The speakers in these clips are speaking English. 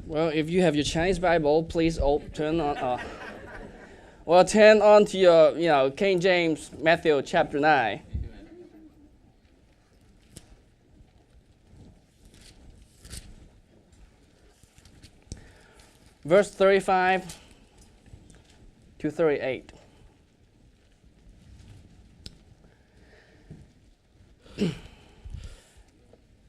Well, if you have your Chinese Bible, please turn on. Turn on to your, King James, Matthew chapter 9. Verse 35 to 38.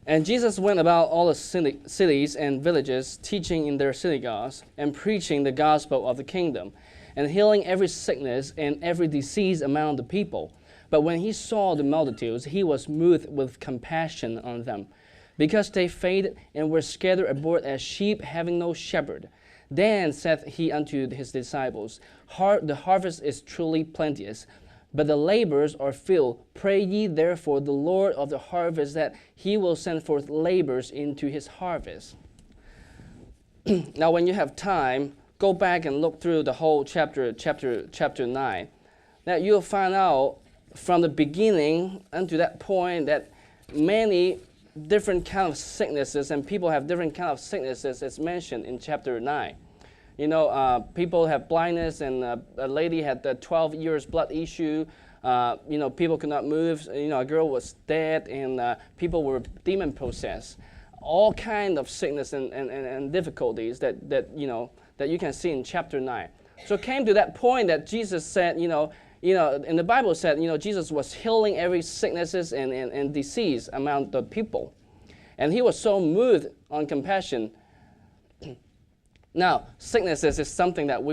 And Jesus went about all the cities and villages, teaching in their synagogues and preaching the gospel of the kingdom, and healing every sickness and every disease among the people. But when he saw the multitudes, he was moved with compassion on them, because they fainted and were scattered abroad as sheep having no shepherd. Then said he unto his disciples, The harvest is truly plenteous, but the laborers are few. Pray ye therefore the Lord of the harvest that he will send forth laborers into his harvest. Now when you have time, go back and look through the whole chapter 9. That you'll find out from the beginning unto that point that many different kind of sicknesses, and people have different kind of sicknesses as mentioned in chapter 9. People have blindness, and a lady had the 12 years blood issue. People could not move. A girl was dead, and people were demon possessed. All kind of sickness and difficulties that you can see in chapter 9. So it came to that point that Jesus said, in the Bible said, Jesus was healing every sicknesses and disease among the people. And he was so moved on compassion. Now, sicknesses is something that we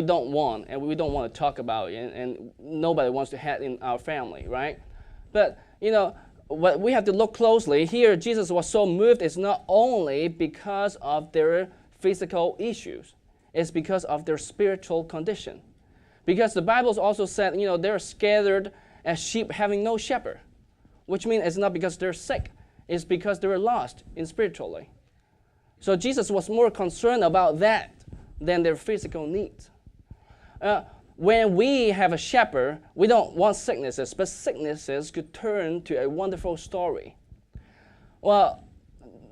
don't want, and we don't want to talk about, and nobody wants to have in our family, right? But, what we have to look closely here, Jesus was so moved, it's not only because of their physical issues, it's because of their spiritual condition. Because the Bible also said, they're scattered as sheep having no shepherd, which means it's not because they're sick, it's because they were lost in spiritually. So Jesus was more concerned about that than their physical needs. When we have a shepherd, we don't want sicknesses, but sicknesses could turn to a wonderful story. Well,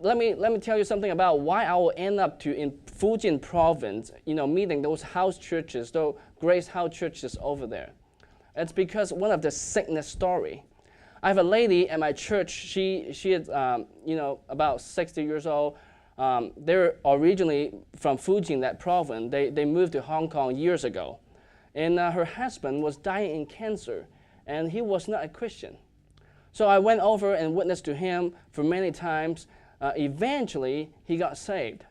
let me tell you something about why I will end up in Fujian province, meeting those house churches, those grace house churches over there. It's because one of the sickness story. I have a lady at my church. She is about 60 years old. They're originally from Fujian, that province. They moved to Hong Kong years ago. And her husband was dying in cancer, and he was not a Christian. So I went over and witnessed to him for many times. Eventually, he got saved.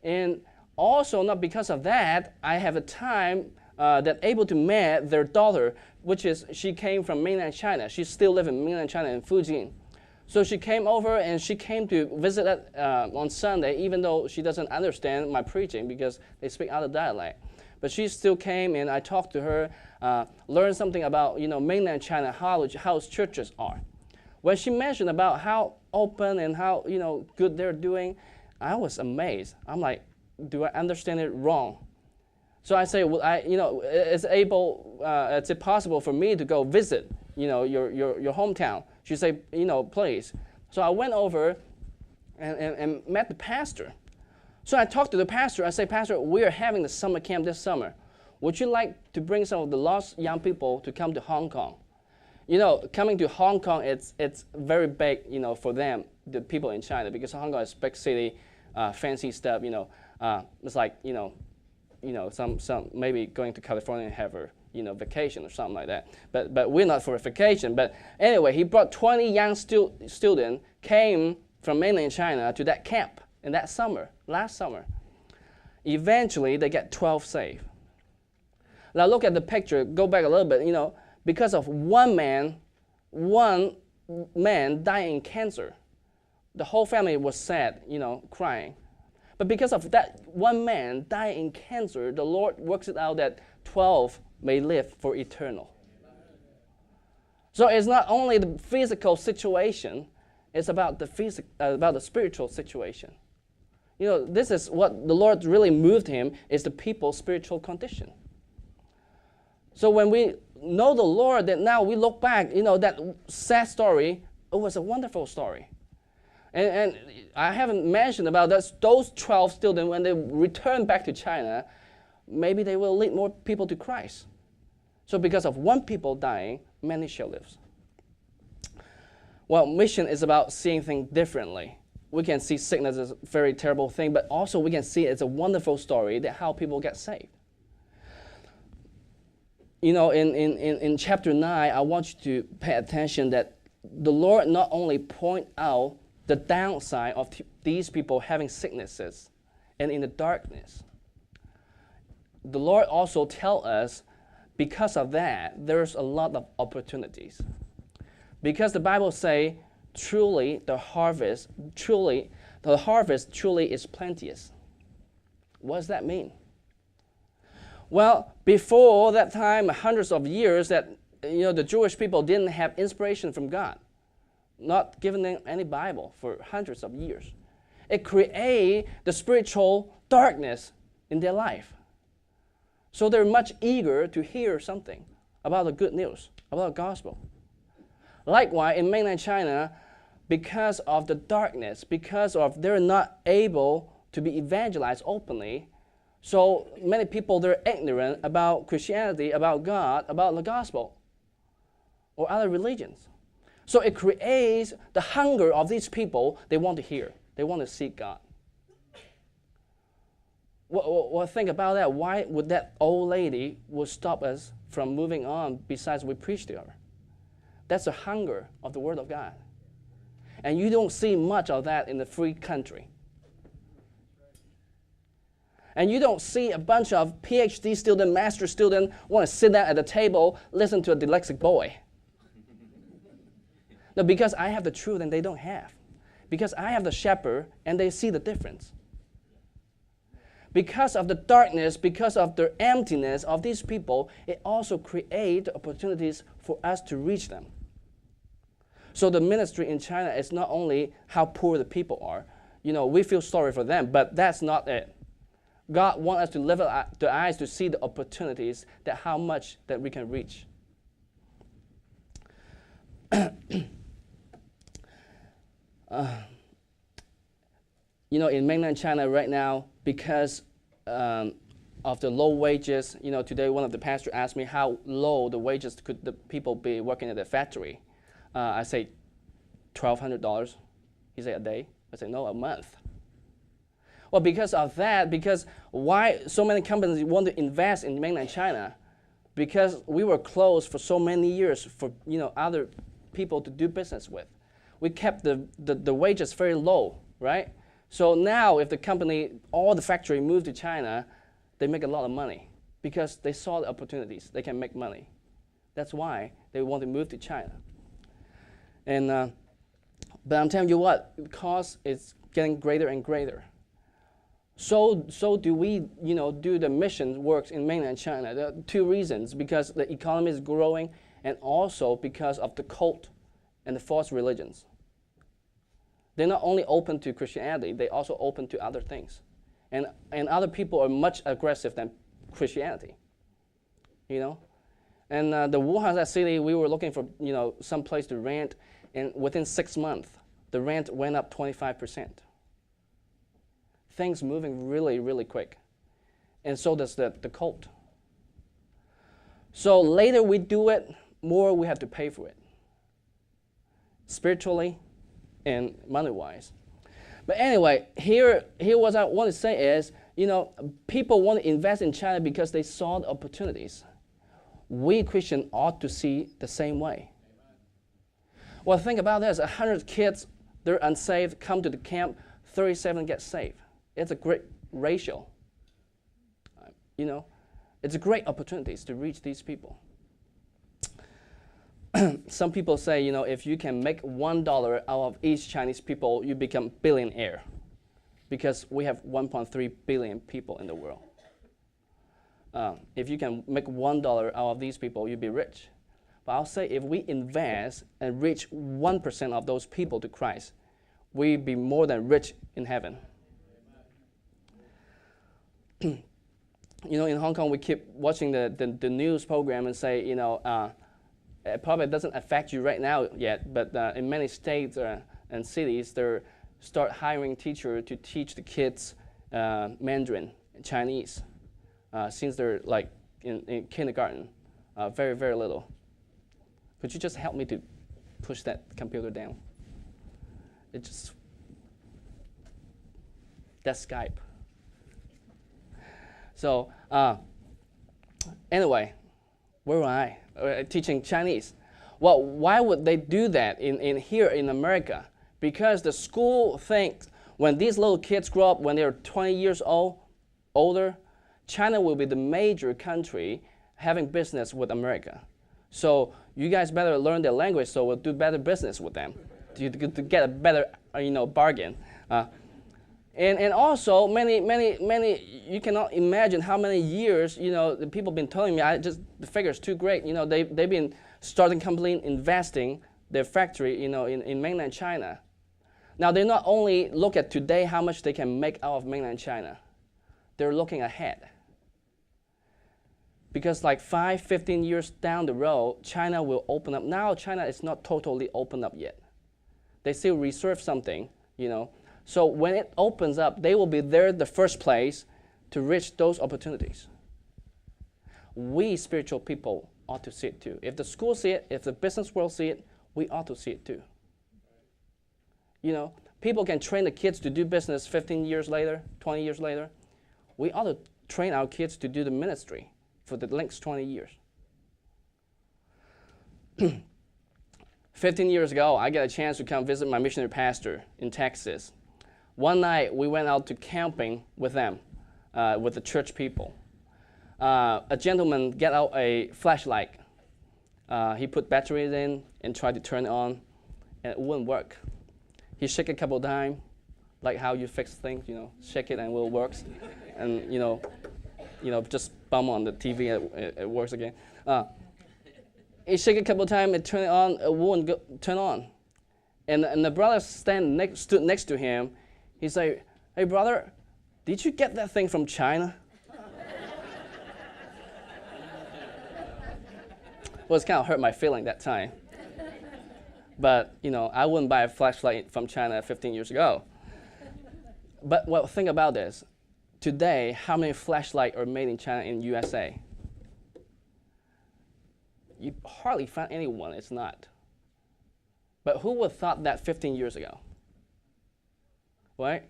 And also, not because of that, I have a time that able to meet their daughter, which is, she came from mainland China. She still lives in mainland China in Fujian. So she came over, and she came to visit on Sunday, even though she doesn't understand my preaching because they speak other dialect. But she still came, and I talked to her, learned something about mainland China, how churches are. When she mentioned about how open and how good they're doing, I was amazed. I'm like, do I understand it wrong? So I say, well, is it possible for me to go visit your hometown? She said, please. So I went over and met the pastor. So I talked to the pastor. I say, Pastor, we are having the summer camp this summer. Would you like to bring some of the lost young people to come to Hong Kong? Coming to Hong Kong, it's very big, for them, the people in China, because Hong Kong is a big city, fancy stuff. It's like, some maybe going to California and have a vacation or something like that. But we're not for a vacation. But anyway, he brought 20 young students came from mainland China to that camp in that summer, last summer. Eventually, they get 12 saved. Now look at the picture. Go back a little bit. Because of one man dying in cancer, the whole family was sad, crying. But because of that one man dying in cancer, the Lord works it out that 12 may live for eternal. So it's not only the physical situation, it's about the spiritual situation. This is what the Lord really moved him, is the people's spiritual condition. So when we know the Lord, that now we look back, that sad story, it was a wonderful story. And I haven't mentioned about those 12 students, when they return back to China, maybe they will lead more people to Christ. So because of one people dying, many shall live. Well, mission is about seeing things differently. We can see sickness as a very terrible thing, but also we can see it as a wonderful story that how people get saved. You know, in chapter 9, I want you to pay attention that the Lord not only point out the downside of these people having sicknesses and in the darkness. The Lord also tells us because of that, there's a lot of opportunities. Because the Bible says, truly the harvest truly is plenteous. What does that mean? Well, before that time, hundreds of years, that the Jewish people didn't have inspiration from God, not given them any Bible for hundreds of years. It created the spiritual darkness in their life. So they're much eager to hear something about the good news, about the gospel. Likewise, in mainland China, because of the darkness, because of they're not able to be evangelized openly, so many people, they're ignorant about Christianity, about God, about the gospel, or other religions. So it creates the hunger of these people. They want to hear. They want to seek God. Well, think about that. Why would that old lady would stop us from moving on besides we preach to her? That's the hunger of the Word of God. And you don't see much of that in the free country. And you don't see a bunch of PhD student, master student want to sit down at the table, listen to a dyslexic boy. No, because I have the truth and they don't have. Because I have the shepherd and they see the difference. Because of the darkness, because of the emptiness of these people, it also creates opportunities for us to reach them. So the ministry in China is not only how poor the people are. We feel sorry for them, but that's not it. God wants us to lift up the eyes to see the opportunities that how much that we can reach. In mainland China right now, because of the low wages, today one of the pastors asked me how low the wages could the people be working at the factory. I say $1,200. He said a day. I said no, a month. Well, because of that, because why so many companies want to invest in mainland China? Because we were closed for so many years for other people to do business with. We kept the wages very low, right? So now if the company, all the factory moved to China, they make a lot of money because they saw the opportunities. They can make money. That's why they want to move to China. And but I'm telling you what, the cost is getting greater and greater. So do we, do the mission works in mainland China. There are two reasons: because the economy is growing, and also because of the cult and the false religions. They're not only open to Christianity, they also open to other things. And other people are much aggressive than Christianity, And the Wuhan city, we were looking for, some place to rent, and within 6 months, the rent went up 25%. Things moving really, really quick. And so does the cult. So later we do it, more we have to pay for it. Spiritually and money-wise. But anyway, here what I want to say is, people want to invest in China because they saw the opportunities. We Christians ought to see the same way. Well, think about this. 100 kids, they're unsaved, come to the camp, 37 get saved. It's a great ratio. It's a great opportunities to reach these people. Some people say, if you can make $1 out of each Chinese people, you become billionaire, because we have 1.3 billion people in the world. If you can make $1 out of these people, you'll be rich. But I'll say if we invest and reach 1% of those people to Christ, we'll be more than rich in heaven. In Hong Kong, we keep watching the news program and say, it probably doesn't affect you right now yet, but in many states and cities, they're start hiring teachers to teach the kids Mandarin and Chinese since they're like in kindergarten, very, very little. Could you just help me to push that computer down? That's Skype. So anyway, where were I? Teaching Chinese. Well, why would they do that here in America? Because the school thinks when these little kids grow up, when they're 20 years older, China will be the major country having business with America. So you guys better learn their language so we'll do better business with them to get a better bargain. And also many you cannot imagine how many years the people have been telling me the figure's too great. They've been starting company investing their factory in mainland China. Now they not only look at today how much they can make out of mainland China, they're looking ahead. Because like 5-15 years down the road, China will open up. Now China is not totally open up yet. They still reserve something, So when it opens up, they will be there the first place to reach those opportunities. We spiritual people ought to see it too. If the school see it, if the business world see it, we ought to see it too. People can train the kids to do business 15 years later, 20 years later. We ought to train our kids to do the ministry for the next 20 years. 15 years ago, I got a chance to come visit my missionary pastor in Texas. One night, we went out to camping with them, with the church people. A gentleman got out a flashlight. He put batteries in and tried to turn it on, and it wouldn't work. He shook it a couple of times, like how you fix things, shake it and it will work. And, just bum on the TV and it works again. He shook it a couple of times, it turned it on, it wouldn't turn on. And the brother stood next to him. He said, "Hey, brother, did you get that thing from China?" Well, it's kind of hurt my feeling that time. But, I wouldn't buy a flashlight from China 15 years ago. But, well, think about this. Today, how many flashlights are made in China and USA? You hardly find anyone, it's not. But who would have thought that 15 years ago? Right?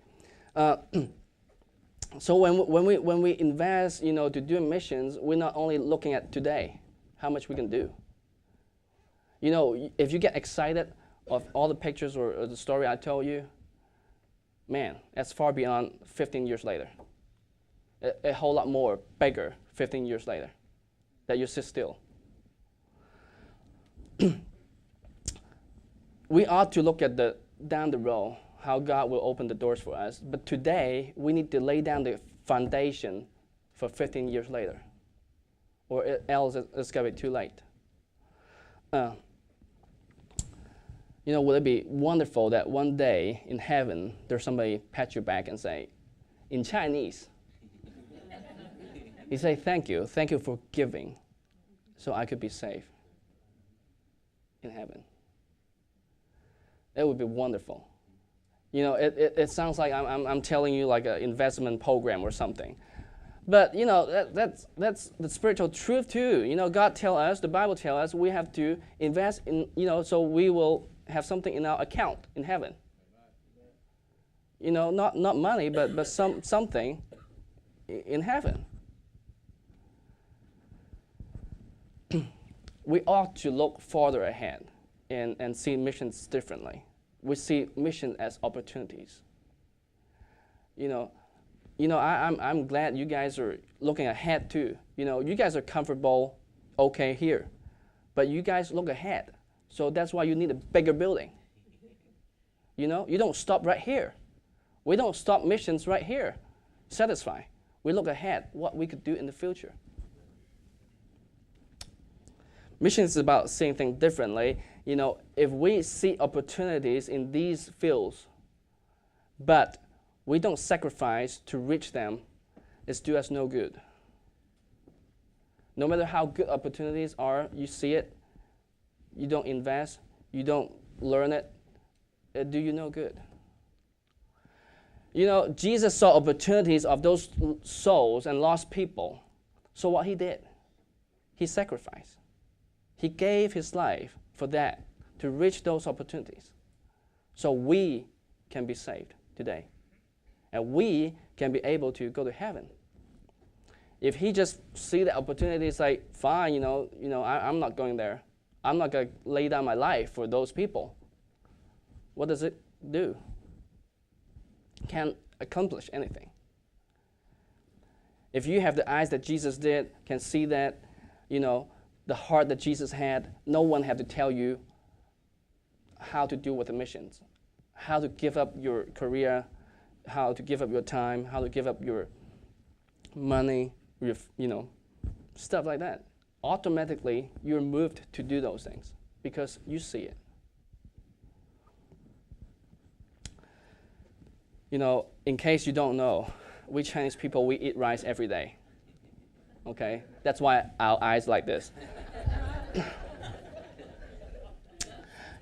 So when we invest, to do missions, we're not only looking at today, how much we can do. If you get excited of all the pictures or the story I told you, man, that's far beyond 15 years later. A whole lot more bigger 15 years later that you sit still. We ought to look at down the road how God will open the doors for us. But today, we need to lay down the foundation for 15 years later, or else it's going to be too late. Would it be wonderful that one day in heaven, there's somebody pat your back and say, in Chinese, he say, thank you for giving, so I could be safe in heaven. It would be wonderful. It sounds like I'm telling you like an investment program or something. But, that's the spiritual truth too. God tell us, the Bible tell us, we have to invest in, so we will have something in our account in heaven. Not money, but something in heaven. We ought to look farther ahead and see missions differently. We see mission as opportunities. I'm glad you guys are looking ahead too. You guys are comfortable, okay here, but you guys look ahead. So that's why you need a bigger building. You don't stop right here. We don't stop missions right here. Satisfy. We look ahead, what we could do in the future. Mission is about seeing things differently. If we see opportunities in these fields, but we don't sacrifice to reach them, it's do us no good. No matter how good opportunities are, you see it, you don't invest, you don't learn it, it do you no good. Jesus saw opportunities of those souls and lost people. So what he did, he sacrificed. He gave his life for that, to reach those opportunities. So we can be saved today. And we can be able to go to heaven. If he just see the opportunities like, fine, I'm not going there. I'm not going to lay down my life for those people. What does it do? Can't accomplish anything. If you have the eyes that Jesus did, can see that, the heart that Jesus had, no one had to tell you how to deal with the missions, how to give up your career, how to give up your time, how to give up your money, stuff like that. Automatically, you're moved to do those things because you see it. In case you don't know, we Chinese people, we eat rice every day. Okay? That's why our eyes like this.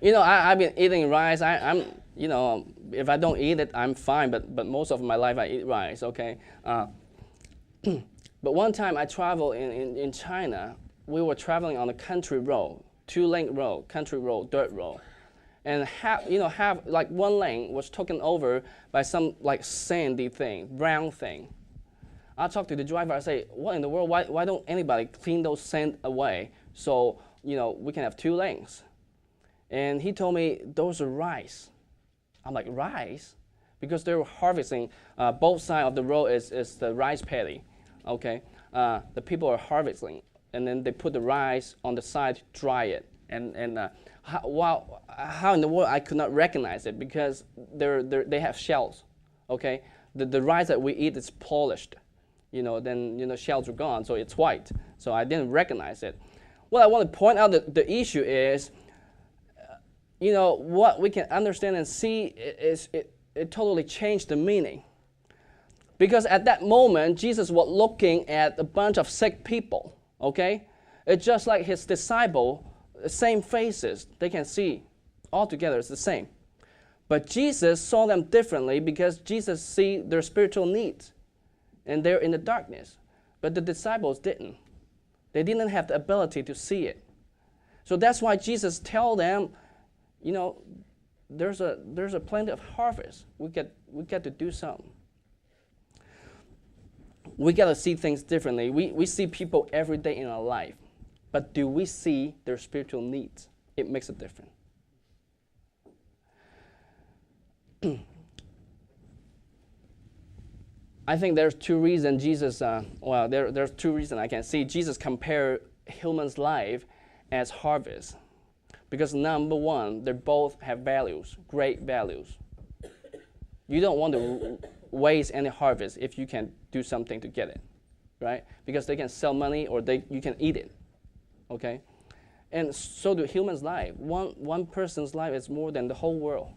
I've been eating rice. I'm if I don't eat it, I'm fine, but most of my life I eat rice, okay? But one time I traveled in China. We were traveling on a country road, 2-lane road, country road, dirt road. And half like one lane was taken over by some like sandy thing, brown thing. I talked to the driver, I say, what in the world, why don't anybody clean those sand away so, we can have 2 lanes? And he told me, those are rice. I'm like, rice? Because they were harvesting, both sides of the road is the rice paddy, okay? The people are harvesting, and then they put the rice on the side to dry it. And how in the world I could not recognize it because they have shells, okay? The rice that we eat is polished, then shells are gone, so it's white. So I didn't recognize it. What I want to point out the issue is, what we can understand and see is it totally changed the meaning. Because at that moment, Jesus was looking at a bunch of sick people, okay? It's just like his disciple, the same faces, they can see all together, it's the same. But Jesus saw them differently because Jesus see their spiritual needs, and they're in the darkness. But the disciples didn't. They didn't have the ability to see it. So that's why Jesus tell them, there's a plenty of harvest. We get to do something. We got to see things differently. We see people every day in our life. But do we see their spiritual needs? It makes a difference. I think there's 2 reasons Jesus, there's 2 reasons I can see. Jesus compared human's life as harvest. Because number 1, they both have values, great values. You don't want to waste any harvest if you can do something to get it, right? Because they can sell money or you can eat it, okay? And so do humans' life. One person's life is more than the whole world.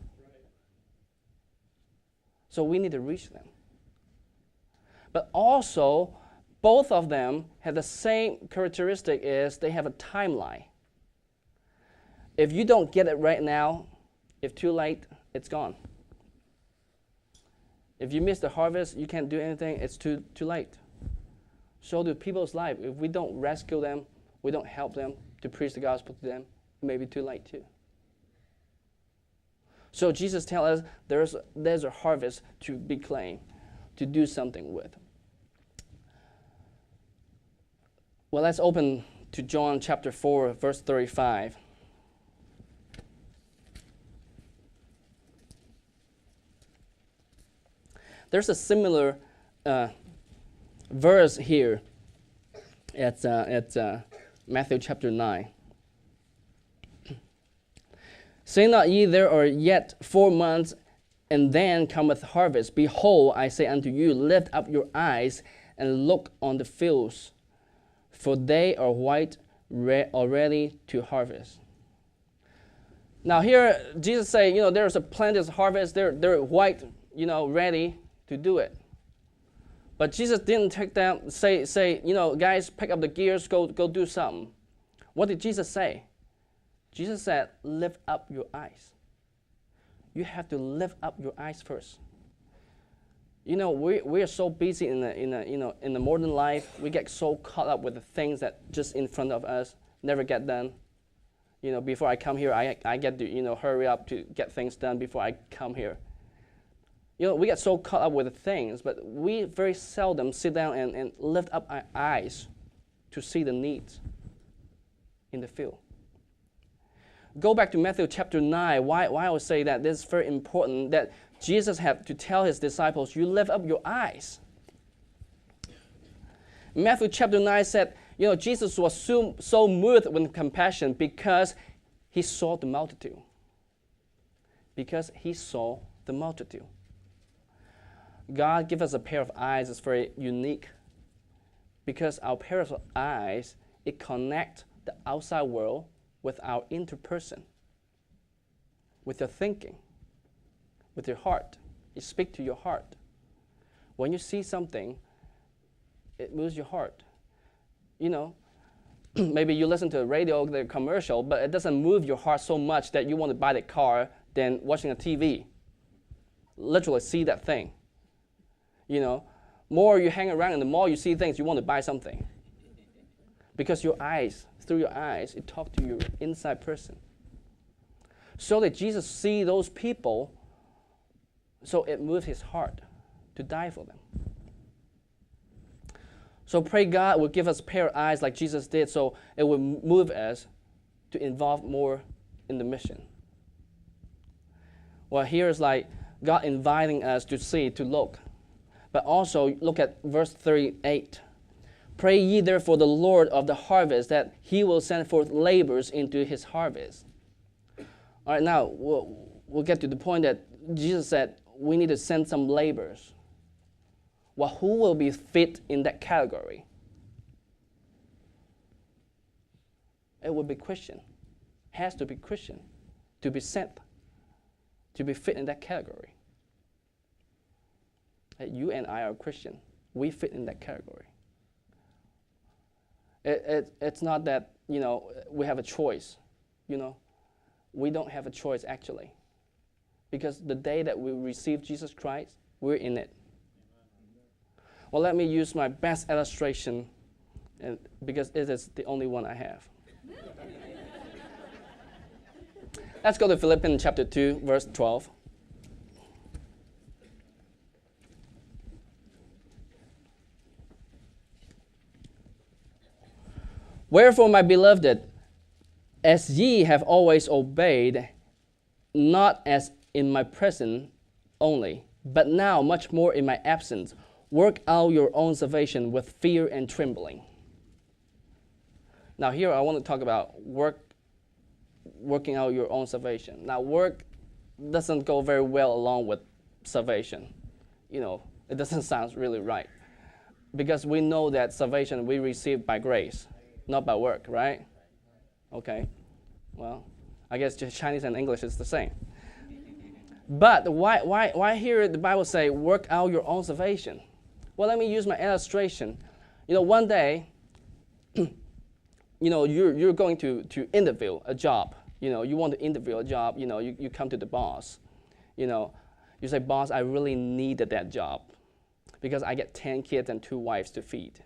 So we need to reach them. But also, both of them have the same characteristic is they have a timeline. If you don't get it right now, if too late, it's gone. If you miss the harvest, you can't do anything, it's too late. So do people's life. If we don't rescue them, we don't help them to preach the gospel to them, it may be too late too. So Jesus tells us there's a harvest to be claimed, to do something with. Well, let's open to John chapter 4, verse 35. There's a similar verse here at Matthew chapter 9. Say not ye, there are yet 4 months, and then cometh harvest. Behold, I say unto you, lift up your eyes and look on the fields, for they are white already to harvest. Now here, Jesus say, there's a plenteous harvest. They're white, ready to do it. But Jesus didn't take them, say, guys, pick up the gears, go do something. What did Jesus say? Jesus said, lift up your eyes. You have to lift up your eyes first. We are so busy in the modern life. We get so caught up with the things that just in front of us never get done. Before I come here, I get to hurry up to get things done before I come here. We get so caught up with the things, but we very seldom sit down and lift up our eyes to see the needs in the field. Go back to Matthew chapter 9. Why I would say that this is very important, that Jesus had to tell his disciples, you lift up your eyes. Matthew chapter 9 said, Jesus was so moved with compassion because he saw the multitude. Because he saw the multitude. God give us a pair of eyes that's very unique. Because our pair of eyes, it connects the outside world with our interperson, with your thinking, with your heart. You speak to your heart. When you see something, it moves your heart. Maybe you listen to the radio, the commercial, but it doesn't move your heart so much that you want to buy the car than watching a TV. Literally see that thing. More you hang around in the mall, you see things, you want to buy something. Because your eyes, through your eyes, it talks to your inside person. So that Jesus see those people, so it moved his heart to die for them. So pray God will give us a pair of eyes like Jesus did, so it will move us to involve more in the mission. Well, here's like God inviting us to see, to look. But also look at verse 38. Pray ye therefore the Lord of the harvest that he will send forth laborers into his harvest. All right, now we'll get to the point that Jesus said we need to send some laborers. Well, who will be fit in that category? It will be Christian. Has to be Christian to be sent, to be fit in that category. You and I are Christian. We fit in that category. It's not that, we have a choice. We don't have a choice, actually. Because the day that we receive Jesus Christ, we're in it. Well, let me use my best illustration, because it is the only one I have. Let's go to Philippians chapter 2, verse 12. Wherefore, my beloved, as ye have always obeyed, not as in my presence only, but now much more in my absence, work out your own salvation with fear and trembling. Now here I want to talk about working out your own salvation. Now work doesn't go very well along with salvation. It doesn't sound really right. Because we know that salvation we receive by grace, not by work, right? Okay. Well, I guess just Chinese and English is the same. But why here the Bible say work out your own salvation? Well, let me use my illustration. One day, you're going to interview a job. You want to interview a job. You come to the boss. You say, boss, I really needed that job because I get 10 kids and 2 wives to feed.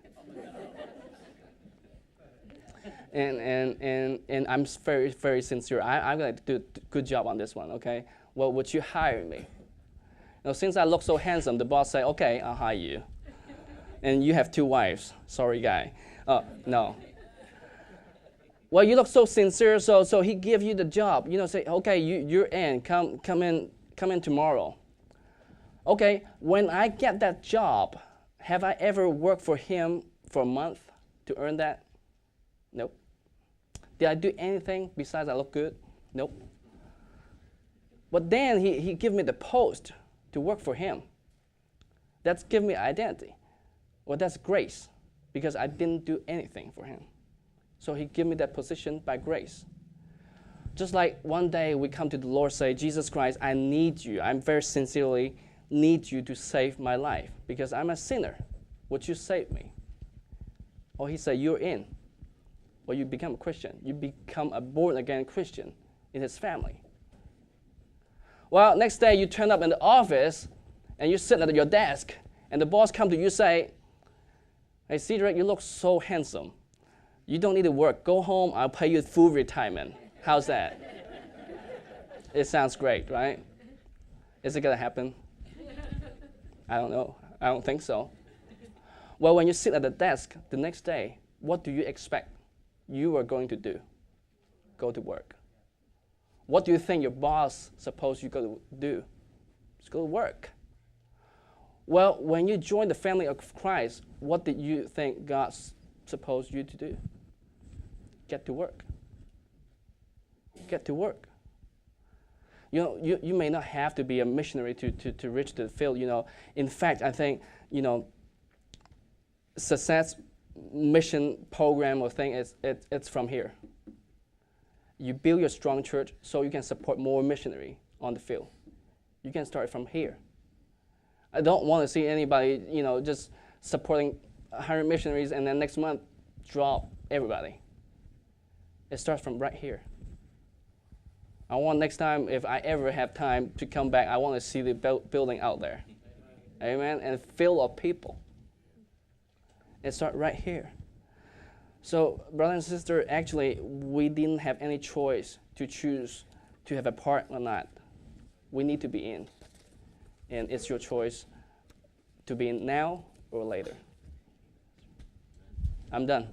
And I'm very, very sincere. I'm going to do a good job on this one, okay? Well, would you hire me? Since I look so handsome, the boss say, okay, I'll hire you. And you have 2 wives. Sorry, guy. No. Well, you look so sincere, so he give you the job. Say, okay, you're in. Come in tomorrow. Okay, when I get that job, have I ever worked for him for a month to earn that? Nope. Did I do anything besides I look good? Nope. But then he give me the post to work for him. That's give me identity. Well, that's grace, because I didn't do anything for him. So he gave me that position by grace. Just like one day we come to the Lord, say, Jesus Christ, I need you. I very sincerely need you to save my life because I'm a sinner. Would you save me? Or he said, you're in. Well, you become a Christian. You become a born-again Christian in his family. Well, next day you turn up in the office and you sit at your desk, and the boss come to you say, hey, Cedric, you look so handsome. You don't need to work. Go home. I'll pay you full retirement. How's that? It sounds great, right? Is it going to happen? I don't know. I don't think so. Well, when you sit at the desk the next day, what do you expect you are going to do? Go to work. What do you think your boss supposed you go to do? Just go to work. Well, when you join the family of Christ, what did you think God supposed you to do? Get to work. Get to work. You know, you may not have to be a missionary to reach the field. You know, in fact, I think, you know, success mission program or thing it's from here. You build your strong church so you can support more missionary on the field. You can start from here. I don't want to see anybody, you know, just supporting 100 missionaries and then next month drop everybody. It starts from right here. I want next time, if I ever have time to come back, I want to see the building out there. Amen? And full of people. It starts right here. So, brother and sister, actually, we didn't have any choice to choose to have a part or not. We need to be in. And it's your choice to be in now or later. I'm done.